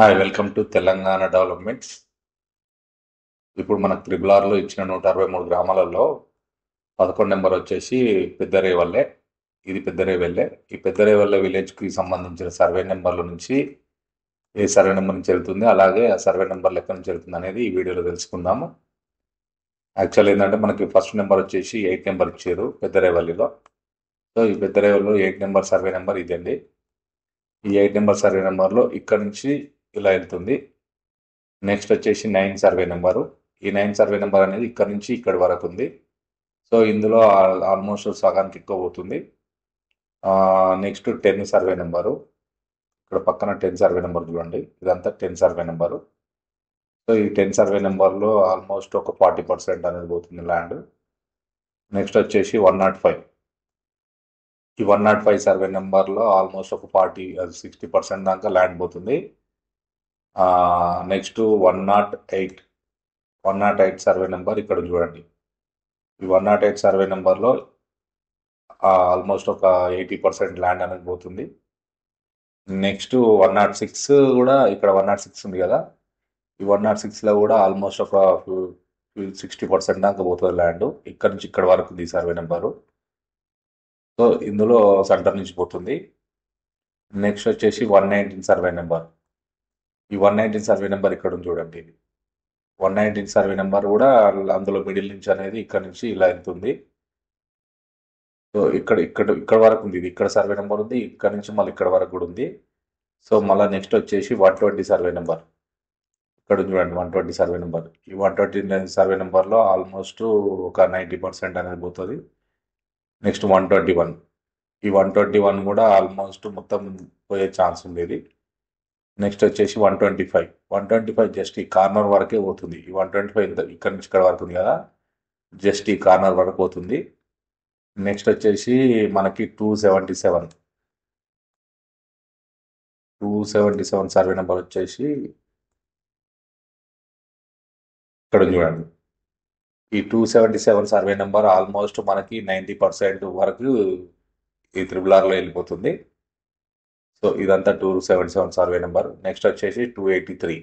Hi welcome to Telangana developments. ఇప్పుడు మనకు త్రిబులార్లో ఇచ్చిన 163 గ్రామాలలో 11 నెంబర్ వచ్చేసి పెద్దరేవల్లే. ఇది పెద్దరేవల్లే. ఈ పెద్దరేవల్లే విలేజ్కి సంబంధించిన సర్వే నెంబర్ల నుంచి ఏ సర్వే నెంబర్ నుంచి వెళ్తుంది, అలాగే ఆ సర్వే నెంబర్ ఎక్కడి నుంచి వెళ్తుంది అనేది ఈ వీడియోలో తెలుసుకుందాము. యాక్చువల్ ఏంటంటే మనకి ఫస్ట్ నెంబర్ వచ్చేసి 8 నెంబర్ ఇచ్చారు పెద్దరేవల్లిలో. సో ఈ పెద్దరేవల్లిలో 8 నెంబర్ సర్వే నెంబర్ ఇదండి. ఈ 8 నెంబర్ సర్వే నెంబర్లో ఇక్కడ నుంచి ఇలా వెళ్తుంది. నెక్స్ట్ వచ్చేసి 9 సర్వే నెంబరు. ఈ 9 సర్వే నెంబర్ అనేది ఇక్కడ నుంచి ఇక్కడ వరకు ఉంది. సో ఇందులో ఆల్మోస్ట్ సగానికి ఎక్కువ పోతుంది. Next 10 survey number. ఇక్కడ పక్కన 10 సర్వే నెంబర్ చూడండి, ఇదంతా 10 సర్వే నెంబరు. సో ఈ 10 సర్వే నెంబర్లో ఆల్మోస్ట్ ఒక 40% అనేది పోతుంది ల్యాండ్. నెక్స్ట్ వచ్చేసి 105. ఈ 105 సర్వే నెంబర్లో ఆల్మోస్ట్ ఒక 60% దాకా ల్యాండ్ పోతుంది. నెక్స్ట్ 108 సర్వే నెంబర్ ఇక్కడ చూడండి. ఈ 108 సర్వే నెంబర్లో ఆల్మోస్ట్ ఒక 80% ల్యాండ్ అనేది పోతుంది. నెక్స్ట్ 106 కూడా, ఇక్కడ 106 ఉంది కదా, ఈ 106లో కూడా ఆల్మోస్ట్ ఒక 60% దాకా పోతుంది ల్యాండ్. ఇక్కడ నుంచి ఇక్కడ వరకు ఉంది సర్వే నెంబరు. సో ఇందులో సెంటర్ నుంచి పోతుంది. నెక్స్ట్ వచ్చేసి 119 సర్వే నెంబర్. ఈ 119 సర్వే నెంబర్ ఇక్కడ ఉంది చూడండి. ఇది 119 సర్వే నెంబర్ కూడా అందులో మిడిల్ నుంచి అనేది ఇక్కడ నుంచి ఇలా వెళ్తుంది. సో ఇక్కడ వరకు ఉంది. ఇది ఇక్కడ సర్వే నెంబర్ ఉంది, ఇక్కడ నుంచి మళ్ళీ ఇక్కడ వరకు కూడా ఉంది. సో మళ్ళీ నెక్స్ట్ వచ్చేసి 120 సర్వే నెంబర్. ఇక్కడ చూడండి 120 సర్వే నెంబర్. ఈ 120 సర్వే నెంబర్లో ఆల్మోస్ట్ ఒక 90% అనేది పోతుంది. నెక్స్ట్ 121. ఈ 121 కూడా ఆల్మోస్ట్ మొత్తం పోయే ఛాన్స్ ఉండేది. నెక్స్ట్ వచ్చేసి 125 జస్ట్ ఈ కార్నర్ వరకే పోతుంది. ఈ 125 ఇక్కడ నుంచి ఇక్కడ వరకు ఉంది కదా, జస్ట్ ఈ కార్నర్ వరకు పోతుంది. నెక్స్ట్ వచ్చేసి మనకి 277 సర్వే నెంబర్ వచ్చేసి ఇక్కడ చూడండి. ఈ 277 సర్వే నెంబర్ ఆల్మోస్ట్ మనకి 90% వరకు ఈ త్రిబులార్లో వెళ్ళిపోతుంది. సో ఇదంతా 277 సర్వే నెంబర్. నెక్స్ట్ వచ్చేసి 283.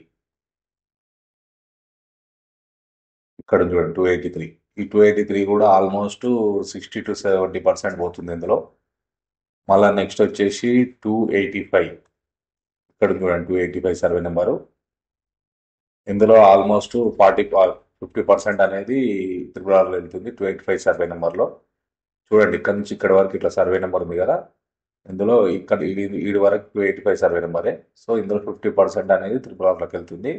ఇక్కడ చూడండి 283. ఈ 283 కూడా ఆల్మోస్ట్ 60 to 70% పోతుంది ఇందులో. మళ్ళీ నెక్స్ట్ వచ్చేసి 285. ఇక్కడ చూడండి 285 సర్వే నెంబరు. ఇందులో ఆల్మోస్ట్ 50% అనేది త్రిపురాలో వెళ్తుంది 285 సర్వే నెంబర్లో. చూడండి ఇక్కడ నుంచి ఇక్కడ వరకు ఇట్లా సర్వే నెంబర్ ఉంది కదా, ఇందులో ఇక్కడ ఈడి వరకు 285 సర్వే నెంబరే. సో ఇందులో 50% అనేది త్రిపురాలోకి వెళ్తుంది.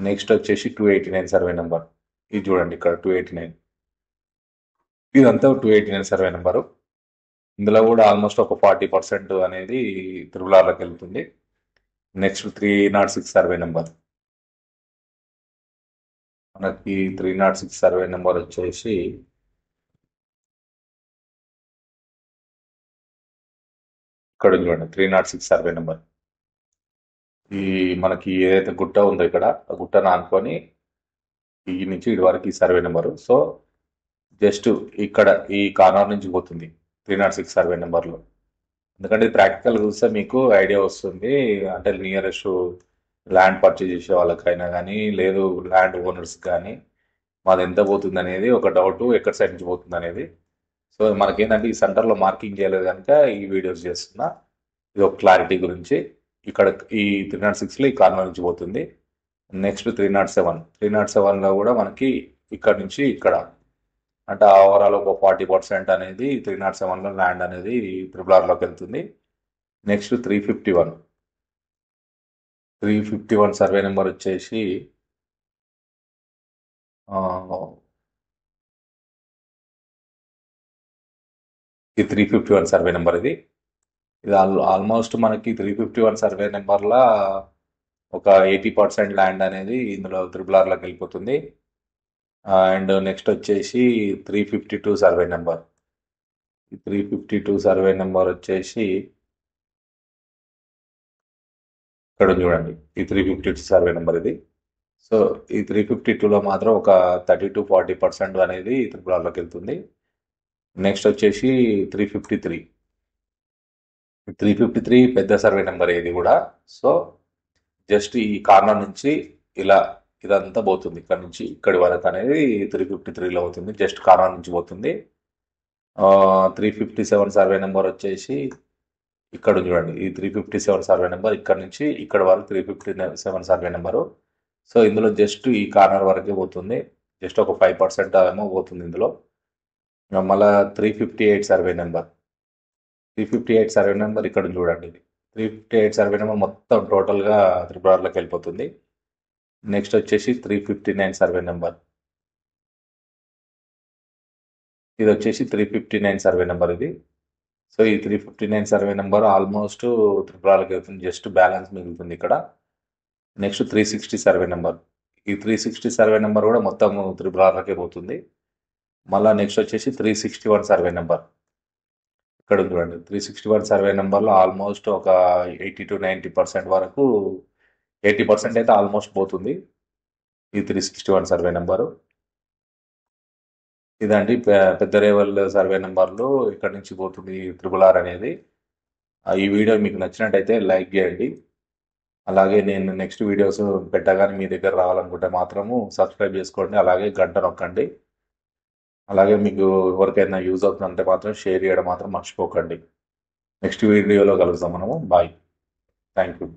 నెక్స్ట్ వచ్చేసి 289 సర్వే నెంబర్. ఇది చూడండి ఇక్కడ 289. ఇదంతా 289 సర్వే నెంబరు. ఇందులో కూడా ఆల్మోస్ట్ ఒక 40% అనేది త్రిపురాలోకి వెళ్తుంది. Next 306 survey number. మనకి 306 సర్వే నెంబర్ వచ్చేసి ఇక్కడ చూడండి 306 సర్వే నెంబర్. ఈ మనకి ఏదైతే గుట్ట ఉందో ఇక్కడ, ఆ గుట్టను ఆనుకొని ఈ నుంచి ఇటు వరకు ఈ సర్వే నెంబరు. సో జస్ట్ ఇక్కడ ఈ కార్నర్ నుంచి పోతుంది 306 సర్వే నెంబర్లో. ఎందుకంటే ప్రాక్టికల్ చూస్తే మీకు ఐడియా వస్తుంది. అంటే నియరెస్ట్ ల్యాండ్ పర్చేజ్ చేసే వాళ్ళకైనా కానీ, లేదు ల్యాండ్ ఓనర్స్ కానీ, మాది ఎంత పోతుంది అనేది ఒక డౌట్, ఎక్కడి సైడ్ నుంచి పోతుంది అనేది. సో మనకేంటంటే ఈ సెంటర్లో మార్కింగ్ చేయలేదు కనుక ఈ వీడియోస్ చేస్తున్నా. ఇది ఒక క్లారిటీ గురించి. ఇక్కడ ఈ 306లో ఈ కార్నర్ నుంచి పోతుంది. నెక్స్ట్ 307లో కూడా మనకి ఇక్కడ నుంచి ఇక్కడ, అంటే ఓవరాల్ ఒక 40% అనేది 307లో ల్యాండ్ అనేది త్రిపులార్లోకి వెళ్తుంది. నెక్స్ట్ 351 సర్వే నెంబర్ వచ్చేసి ఈ 351 సర్వే నెంబర్. ఇది ఆల్మోస్ట్ మనకి 351 సర్వే నెంబర్లో ఒక 80% ల్యాండ్ అనేది ఇందులో త్రిపులార్లోకి వెళ్ళిపోతుంది. అండ్ నెక్స్ట్ వచ్చేసి 352 సర్వే నెంబర్. ఈ 352 సర్వే నెంబర్ వచ్చేసి ఇక్కడ చూడండి. ఈ 352 సర్వే నెంబర్ ఇది. సో ఈ 352లో మాత్రం ఒక 30 to 40% అనేది త్రిపులార్లోకి వెళ్తుంది. నెక్స్ట్ వచ్చేసి 353 పెద్ద సర్వే నెంబర్ ఇది కూడా. సో జస్ట్ ఈ కార్నర్ నుంచి ఇలా ఇదంతా పోతుంది. ఇక్కడ నుంచి ఇక్కడి వరకు అనేది 353లో అవుతుంది. జస్ట్ కార్నర్ నుంచి పోతుంది. 357 సర్వే నెంబర్ వచ్చేసి ఇక్కడ చూడండి. ఈ 357 సర్వే నెంబర్ ఇక్కడ నుంచి ఇక్కడ వరకు 357 సర్వే నెంబరు. సో ఇందులో జస్ట్ ఈ కార్నర్ వరకే పోతుంది. జస్ట్ ఒక 5% ఏమో పోతుంది ఇందులో. మళ్ళీ 358 సర్వే నెంబర్ 358 సర్వే నెంబర్ ఇక్కడ చూడండి. ఇది 358 సర్వే నెంబర్ మొత్తం టోటల్గా త్రిపురలోకి వెళ్ళిపోతుంది. నెక్స్ట్ వచ్చేసి 359 సర్వే నెంబర్. ఇది వచ్చేసి 359 సర్వే నెంబర్ ఇది. సో ఈ 359 సర్వే నెంబర్ ఆల్మోస్ట్ త్రిపురలోకి వెళ్తుంది. జస్ట్ బ్యాలెన్స్ మిగులుతుంది ఇక్కడ. Next 360 survey number. ఈ 360 సర్వే నెంబర్ కూడా మొత్తం త్రిపురలోకే పోతుంది. మళ్ళీ నెక్స్ట్ వచ్చేసి 361 సర్వే నెంబర్. ఇక్కడ చూడండి. 361 సర్వే నెంబర్లో ఆల్మోస్ట్ ఒక 80 to 90% వరకు 80% అయితే ఆల్మోస్ట్ పోతుంది ఈ 361 సర్వే నెంబరు. ఇదండి పెద్ద రేవల్ సర్వే నెంబర్లు ఇక్కడ నుంచి పోతుంది త్రిపుల్ అనేది. ఈ వీడియో మీకు నచ్చినట్టయితే లైక్ చేయండి. అలాగే నేను నెక్స్ట్ వీడియోస్ పెట్టగానే మీ దగ్గర రావాలనుకుంటే మాత్రము సబ్స్క్రైబ్ చేసుకోండి. అలాగే గంట నొక్కండి. అలాగే మీకు ఎవరికైనా యూజ్ అవుతుందంటే మాత్రం షేర్ చేయడం మాత్రం మర్చిపోకండి. నెక్స్ట్ వీడియోలో కలుద్దాం మనము. బాయ్. Thank you.